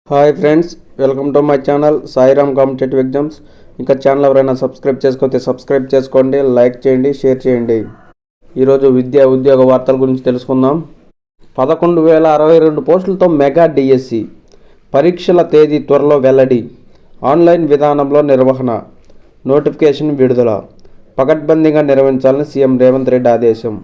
Hi friends, welcome to my channel Sairam competitive exams. ఇంకా channel ఎవరైనా subscribe చేసుకోతే subscribe చేసుకోండి, like చేయండి, షేర్ చేయండి. ఈరోజు ఉద్యోగ వార్తల గురించి తెలుసుకుందాం. 11,062 పోస్టులతో మెగా డిఎస్సి పరీక్షల తేదీ త్వరలో వెల్లడి. ఆన్లైన్ విధానంలో నిర్వహణ, నోటిఫికేషన్ విడుదల పకడ్బందీగా నిర్వహించాలని సీఎం రేవంత్ రెడ్డి ఆదేశం.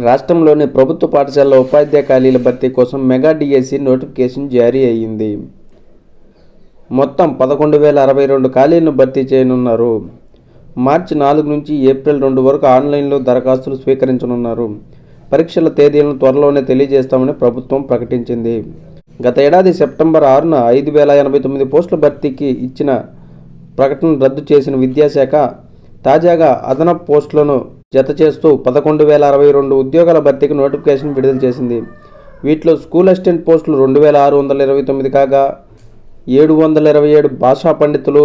రాష్ట్రంలోని ప్రభుత్వ పాఠశాలల ఉపాధ్యాయ ఖాళీల భర్తీ కోసం మెగా డిఎస్సి నోటిఫికేషన్ జారీ అయ్యింది. మొత్తం 11,062 ఖాళీలను భర్తీ చేయనున్నారు. మార్చి 4 నుంచి ఏప్రిల్ 2 వరకు ఆన్లైన్లో దరఖాస్తులు స్వీకరించనున్నారు. పరీక్షల తేదీలను త్వరలోనే తెలియజేస్తామని ప్రభుత్వం ప్రకటించింది. గత ఏడాది సెప్టెంబర్ 6న 5,089 పోస్టుల భర్తీకి ఇచ్చిన ప్రకటన రద్దు చేసిన విద్యాశాఖ తాజాగా అదనపు పోస్టులను జత చేస్తూ 11,062 ఉద్యోగాల భర్తీకి నోటిఫికేషన్ విడుదల చేసింది. వీటిలో స్కూల్ అసిస్టెంట్ పోస్టులు 2,629 కాగా 727 భాషా పండితులు,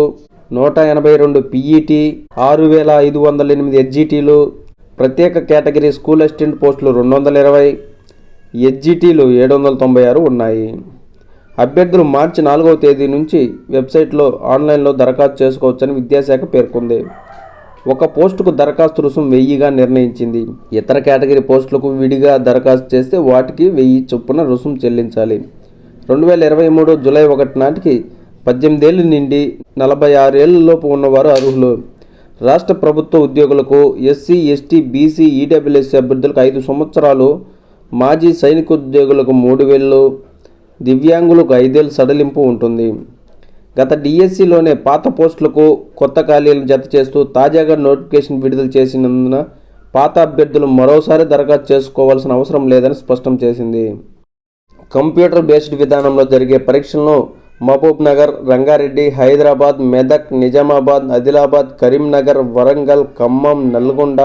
182 పీఈటీ, 6,508 ఎస్జీటీలు, ప్రత్యేక కేటగిరీ స్కూల్ అసిస్టెంట్ పోస్టులు 220, ఎస్జీటీలు 796 ఉన్నాయి. అభ్యర్థులు మార్చి 4వ తేదీ నుంచి వెబ్సైట్లో ఆన్లైన్లో దరఖాస్తు చేసుకోవచ్చని విద్యాశాఖ పేర్కొంది. ఒక పోస్టుకు దరఖాస్తు రుసుం 1000గా నిర్ణయించింది. ఇతర కేటగిరీ పోస్టులకు విడిగా దరఖాస్తు చేస్తే వాటికి 1000 చొప్పున రుసుం చెల్లించాలి. 2023 జూలై 1 నాటికి 18 ఏళ్ల నుండి 46 ఏళ్లలోపు ఉన్నవారు అర్హులు. రాష్ట్ర ప్రభుత్వ ఉద్యోగులకు, ఎస్సీ, ఎస్టీ, బీసీ, ఈడబ్ల్యూఎస్ అభ్యర్థులకు 5 సంవత్సరాలు, మాజీ సైనికోద్యోగులకు 3,000, దివ్యాంగులకు 5 ఏళ్ల సడలింపు ఉంటుంది. గత డిఎస్సిలోనే పాత పోస్టులకు కొత్త ఖాళీలను జత చేస్తూ తాజాగా నోటిఫికేషన్ విడుదల చేసినందున పాత అభ్యర్థులు మరోసారి దరఖాస్తు చేసుకోవాల్సిన అవసరం లేదని స్పష్టం చేసింది. కంప్యూటర్ బేస్డ్ విధానంలో జరిగే పరీక్షలను మహబూబ్ నగర్, రంగారెడ్డి, హైదరాబాద్, మెదక్, నిజామాబాద్, ఆదిలాబాద్, కరీంనగర్, వరంగల్, ఖమ్మం, నల్గొండ,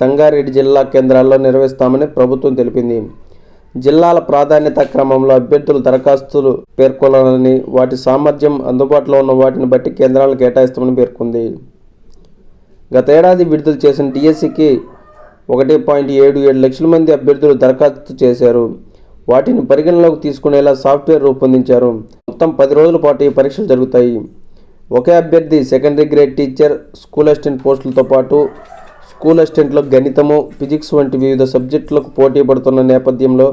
సంగారెడ్డి జిల్లా కేంద్రాల్లో నిర్వహిస్తామని ప్రభుత్వం తెలిపింది. జిల్లాల ప్రాధాన్యత క్రమంలో అభ్యర్థులు దరఖాస్తులు పేర్కొనాలని, వాటి సామర్థ్యం, అందుబాటులో ఉన్న వాటిని బట్టి కేంద్రాలను కేటాయిస్తామని పేర్కొంది. గత ఏడాది విడుదల చేసిన డిఎస్సికి 1.77 లక్షల మంది అభ్యర్థులు దరఖాస్తు చేశారు. వాటిని పరిగణలోకి తీసుకునేలా సాఫ్ట్వేర్ రూపొందించారు. మొత్తం 10 రోజుల పాటు ఈ పరీక్షలు జరుగుతాయి. ఒకే అభ్యర్థి secondary grade teacher, school assistant పోస్టులతో పాటు స్కూల్ అసిస్టెంట్లకు గణితము, ఫిజిక్స్ వంటి వివిధ సబ్జెక్టులకు పోటీ పడుతున్న నేపథ్యంలో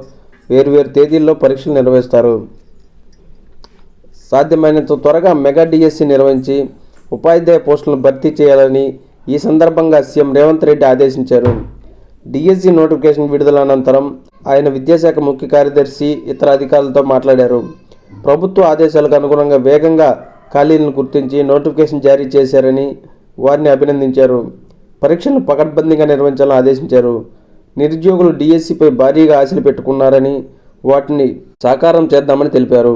వేర్వేరు తేదీల్లో పరీక్షలు నిర్వహిస్తారు. సాధ్యమైనంత త్వరగా మెగా డిఎస్సి నిర్వహించి ఉపాధ్యాయ పోస్టులను భర్తీ చేయాలని ఈ సందర్భంగా సీఎం రేవంత్ రెడ్డి ఆదేశించారు. డిఎస్సి నోటిఫికేషన్ విడుదల అనంతరం ఆయన విద్యాశాఖ ముఖ్య కార్యదర్శి, ఇతర అధికారులతో మాట్లాడారు. ప్రభుత్వ ఆదేశాలకు అనుగుణంగా వేగంగా ఖాళీలను గుర్తించి నోటిఫికేషన్ జారీ చేశారని వారిని అభినందించారు. పరీక్షలను పకడ్బందీగా నిర్వహించాలని ఆదేశించారు. నిరుద్యోగులు డిఎస్సిపై భారీగా ఆశలు పెట్టుకున్నారని వాటిని సాకారం చేద్దామని తెలిపారు.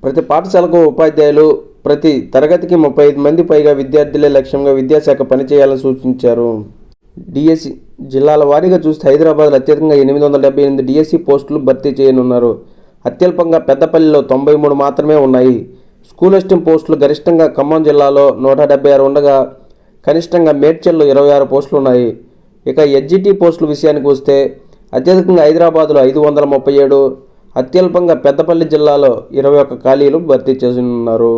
ప్రతి పాఠశాలకు ఉపాధ్యాయులు, ప్రతి తరగతికి 35 మంది పైగా విద్యార్థులే లక్ష్యంగా విద్యాశాఖ పనిచేయాలని సూచించారు. డిఎస్సి జిల్లాల వారీగా చూస్తే హైదరాబాద్లో అత్యధికంగా 878 డిఎస్సి పోస్టులు భర్తీ చేయనున్నారు. అత్యల్పంగా పెద్దపల్లిలో 93 మాత్రమే ఉన్నాయి. స్కూల్ అసిస్టెంట్ పోస్టులు గరిష్టంగా ఖమ్మం జిల్లాలో 176 ఉండగా కనిష్టంగా మేడ్చల్లో 26 పోస్టులు ఉన్నాయి. ఇక ఎస్జిటి పోస్టుల విషయానికి వస్తే అత్యధికంగా హైదరాబాద్లో 537, అత్యల్పంగా పెద్దపల్లి జిల్లాలో 21 ఖాళీలు భర్తీ చేస్తున్నారు.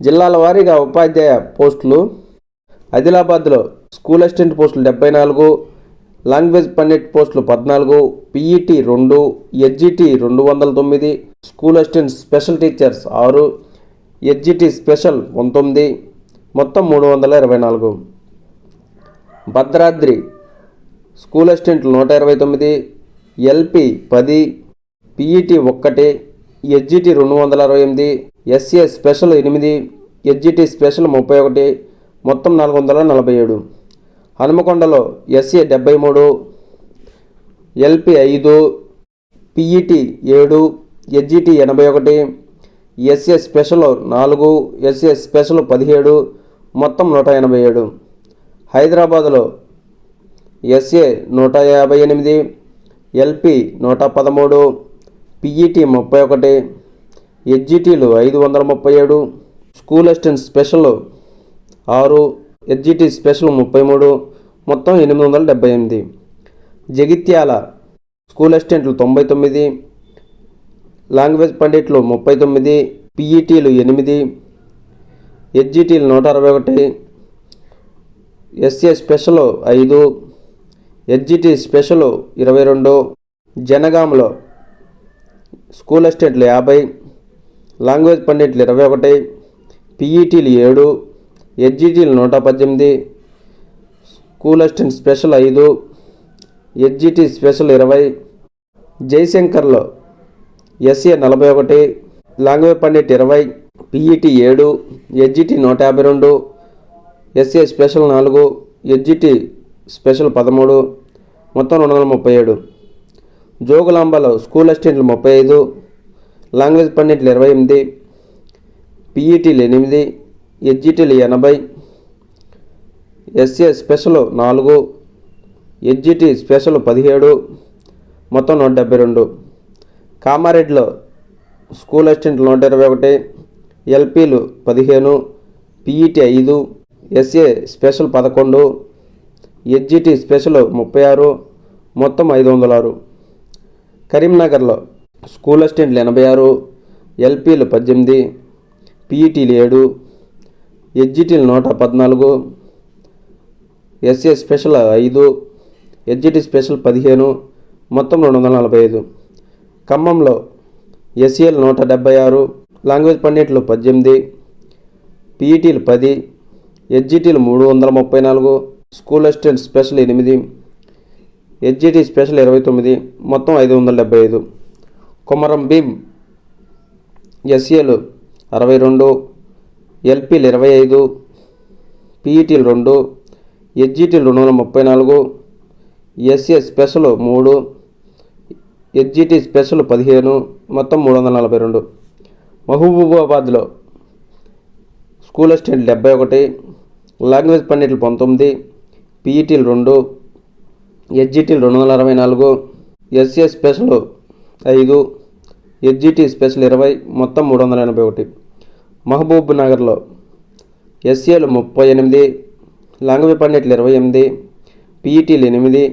జిల్లాల వారీగా ఉపాధ్యాయ పోస్టులు ఆదిలాబాద్లో స్కూల్ అసిస్టెంట్ పోస్టులు 74, లాంగ్వేజ్ పండిట్ పోస్టులు 14, PET 2, SGT 209, school assistant special teachers 6, SGT special 19, మొత్తం 324. భద్రాద్రి స్కూల్ అసిస్టెంట్లు 129, LP 10, PET 1, SGT 268, SA special 8, SGT special 31, మొత్తం 447. హనుమకొండలో SA 73, LP 5, PET 7, SGT 81, SA special 4, SA special 17, మొత్తం 187. హైదరాబాద్లో ఎస్ఏ 158, ఎల్పి 113, పీఈటీ 31, ఎస్జిటీలు 537, school assistant special 6, SGT special 33, మొత్తం 878. Jagtial school అసిస్టెంట్లు 99, language పండిట్లు 39, పీఈటీలు 8, ఎస్జిటీలు 161, ఎస్ఏ స్పెషల్ 5, ఎస్జిటి స్పెషల్ 22, జనగాంలో స్కూల్ అసిస్టెంట్లు 50, లాంగ్వేజ్ పండిట్లు 21, పీఈటీలు 7, ఎస్జిటీలు 118, school assistant special 5, SGT special 20, జయశంకర్లో SA 41, language pandit 20, PET 7, SGT 152, SA special 4, SGT special 13, మొత్తం 237. జోగులాంబలో స్కూల్ అసిస్టెంట్లు 35, లాంగ్వేజ్ పండిట్లు 28, పీఈటీలు 8, ఎస్జిటీలు 80, ఎస్ఏ స్పెషల్ 4, ఎస్జిటి స్పెషల్ 17, మొత్తం 172. కామారెడ్డిలో స్కూల్ అసిస్టెంట్లు 121, ఎల్పీలు 15, PET 5, SA special 11, SGT special 36, మొత్తం 506. కరీంనగర్లో స్కూల్ అసిస్టెంట్లు 86, ఎల్పీలు 18, పీఈటీలు 7, ఎస్జిటీలు 114, ఎస్ఏ స్పెషల్ 5, ఎస్జిటి స్పెషల్ 15, మొత్తం 245. ఖమ్మంలో ఎస్ఏలు 176, లాంగ్వేజ్ పండిట్లు 18, పీఈటీలు 10, ఎస్జిటీలు 334, school assistant special 8, SGT special 29, మొత్తం 575. కొమరం భీం ఎస్ఏలు 62, ఎల్పీలు 25, పీఈటీలు 2, ఎస్జిటీలు 234, ఎస్ఏ స్పెషల్ 3, ఎస్జిటి స్పెషల్ 15, మొత్తం 342. మహబూబాబాద్లో స్కూల్ అసిస్టెంట్ 71, లాంగ్వేజ్ పండిట్లు 19, పీఈటీలు 2, ఎస్జిటీలు 264, ఎస్ఏ స్పెషల్ 5, ఎస్జిటి స్పెషల్ 20, మొత్తం 381. మహబూబ్ నగర్లో ఎస్ఏలు 38, లాంగ్వేజ్ పండిట్లు 28, పీఈటీలు 8,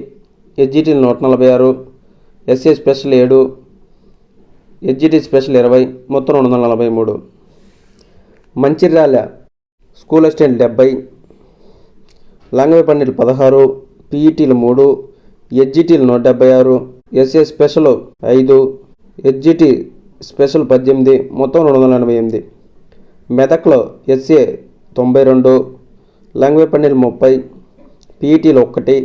ఎస్జిటీలు 146, ఎస్ఏ స్పెషల్ 7, ఎస్జిటి స్పెషల్ 20, మొత్తం 243. మంచిర్యాల స్కూల్ అసిస్టెంట్ 70, లాంగ్వేజ్ పండిట్లు 16, పీఈటీలు 3, ఎస్జిటీలు 176, ఎస్ఏ స్పెషల్ 5, ఎస్జిటి స్పెషల్ 18, మొత్తం 288. మెదక్లో ఎస్ఏ 92, లాంగ్వేజ్ పండిట్లు 30, పీఈటీలు 1,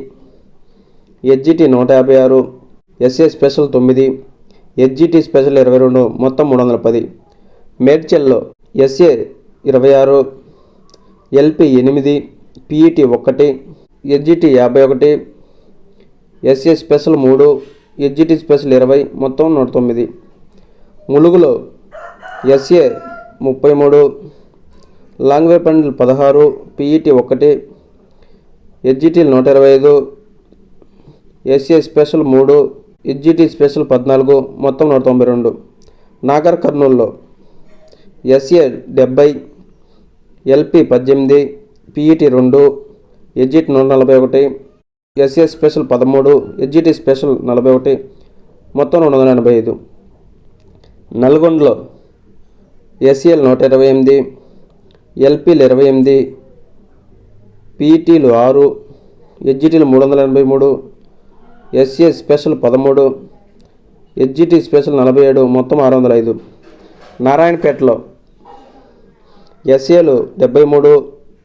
SGT 156, SA special 9, SGT special 22, మొత్తం 310. మేడ్చల్లో SA 26, LP 8, PET 1, SGT 51, SA special 3, SGT special 20, మొత్తం 109. ములుగులో ఎస్ఏ 33, లాంగ్వేజ్ పండిట్లు 16, పీఈటీ 1, ఎస్జిటీలు 125, ఎస్ఏ స్పెషల్ 3, ఎస్జిటి స్పెషల్ 14, మొత్తం 192. నాగర్ కర్నూల్లో SA 70, LP 18, PET 2, SGT 141, SA special 13, SGT special 41, మొత్తం 285. నల్గొండలో ఎస్ఏలు 128, ఎల్పీలు 28, పీఈటీలు 6, ఎస్జిటీలు 383, ఎస్ఏ స్పెషల్ 13, ఎస్జిటి స్పెషల్ 47, మొత్తం 605. నారాయణపేటలో ఎస్ఏలు 73,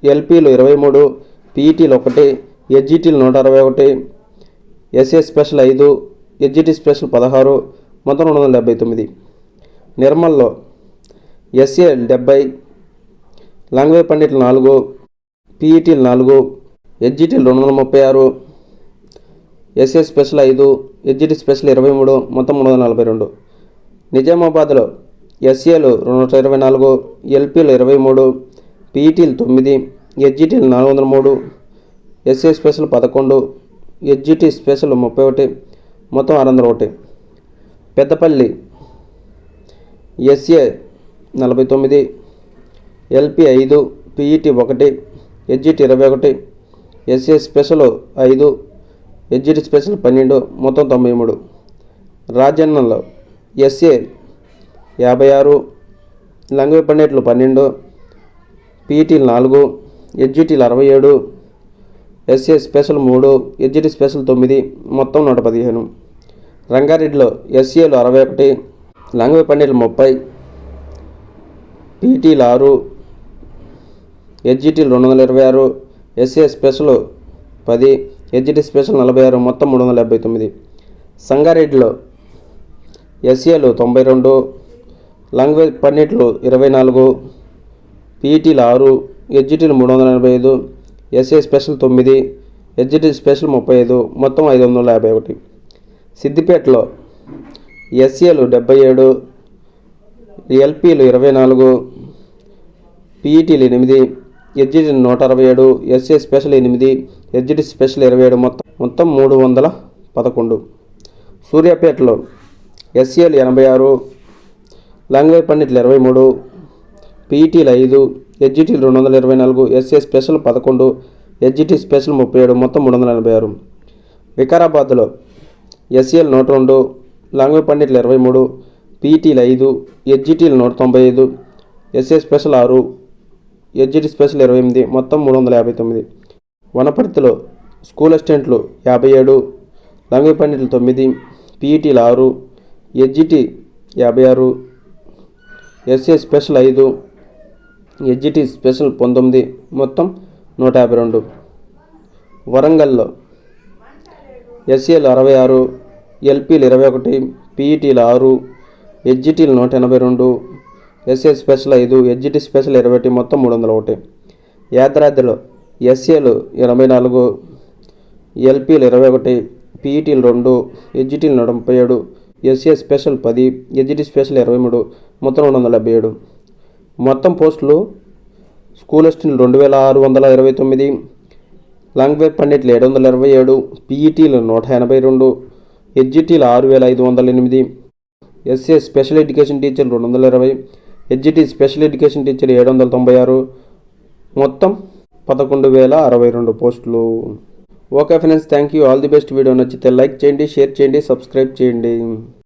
ఎల్పీలు 23, పీఈటీలు 1, ఎస్జిటీలు 161, ఎస్ఏ స్పెషల్ 5, ఎస్జిటి స్పెషల్ 16, మొత్తం 279. నిర్మల్లో ఎస్ఏ 70, లాంగ్వేజ్ పండిట్లు 4, పీఈటీలు 4, ఎస్జిటీలు 236, ఎస్ఏ స్పెషల్ 5, ఎస్జిటి స్పెషల్ 23, మొత్తం 342. నిజామాబాద్లో ఎస్ఏలు 224, ఎల్పీలు 23, పీఈటీలు 9, ఎస్జిటీలు 403, ఎస్ఏ స్పెషల్ 11, ఎస్జిటి స్పెషల్ 31, మొత్తం 601. Peddapalli SA 49, LP 5, PET 1, SGT 21, SA special 5, SGT special 12, మొత్తం 93. రాజన్నలో ఎస్ఏ 56, లాంగ్వేజ్ పండిట్లు 12, పీఈటీలు 4, ఎడ్జిటీలు 67, ఎస్ఏ స్పెషల్ 3, ఎడ్జిటి స్పెషల్ 9, మొత్తం 115. రంగారెడ్డిలో ఎస్ఏలు 61, లాంగ్వేజ్ పండిట్లు 30, పీఈటీలు 6, ఎడ్జిటీలు 226, ఎస్ఏ స్పెషల్ 10, ఎడ్జిటి స్పెషల్ 46, మొత్తం 379. సంగారెడ్డిలో ఎస్ఏలు 92, లాంగ్వేజ్ పండిట్లు 24, పీఈటీలు 6, ఎడ్జిటీలు 385, ఎస్ఏ స్పెషల్ 9, ఎడ్జిటి స్పెషల్ 35, మొత్తం 551. సిద్దిపేటలో ఎస్ఏలు 77, ఎల్పీలు 24, పీఈటీలు 8, ఎడ్జిటీలు 167, ఎస్ఏ స్పెషల్ 8, ఎడ్జిటి స్పెషల్ 27, మొత్తం 311. సూర్యాపేటలో ఎస్ఏలు 86, లాంగ్వేజ్ పండిట్లు 23, పీఈటీలు 5, ఎడ్జిటీలు 224, ఎస్ఏ స్పెషల్ 11, ఎడ్జిటి స్పెషల్ 37, మొత్తం 386. వికారాబాద్లో ఎస్ఏలు 102, లాంగ్వేజ్ పండిట్లు 23, పీఈటీలు 5, ఎడ్జిటీలు 195, ఎస్ఏ స్పెషల్ 6, ఎడ్జిటి స్పెషల్ 28, మొత్తం 359. వనపర్తిలో స్కూల్ అసిస్టెంట్లు 57, లాంగ్వేజ్ పండిట్లు 9, పీఈటీలు 6, ఎడ్జిటి 56, ఎస్ఏ స్పెషల్ 5, ఎడ్జిటి స్పెషల్ 19, మొత్తం 152. వరంగల్లో ఎస్ఏలు 66, ఎల్పీలు 21, పీఈటీలు 6, ఎడ్జిటీలు 182, ఎస్ఏ స్పెషల్ 5, ఎడ్జిటి స్పెషల్ 21, మొత్తం 301. యాదాద్రిలో ఎస్ఏలు 84, ఎల్పీలు 21, పీఈటీలు 2, ఎడ్జిటీలు 137, ఎస్ఏ స్పెషల్ 10, ఎడ్జిటి స్పెషల్ 23, మొత్తం 277. మొత్తం పోస్టులు స్కూల్ అసిస్టెంట్లు 2629, లాంగ్వేజ్ పండిట్లు 727, పీఈటీలు 182, ఎడ్జిటీలు 6508, ఎస్ఏ స్పెషల్ ఎడ్యుకేషన్ టీచర్లు 220, ఎడ్జిటి స్పెషల్ ఎడ్యుకేషన్ టీచర్ 796, మొత్తం 11,062 పోస్టులు. Okay friends, thank you, all the best. Video నచ్చితే లైక్ చేయండి, షేర్ చేయండి, సబ్స్క్రైబ్ చేయండి.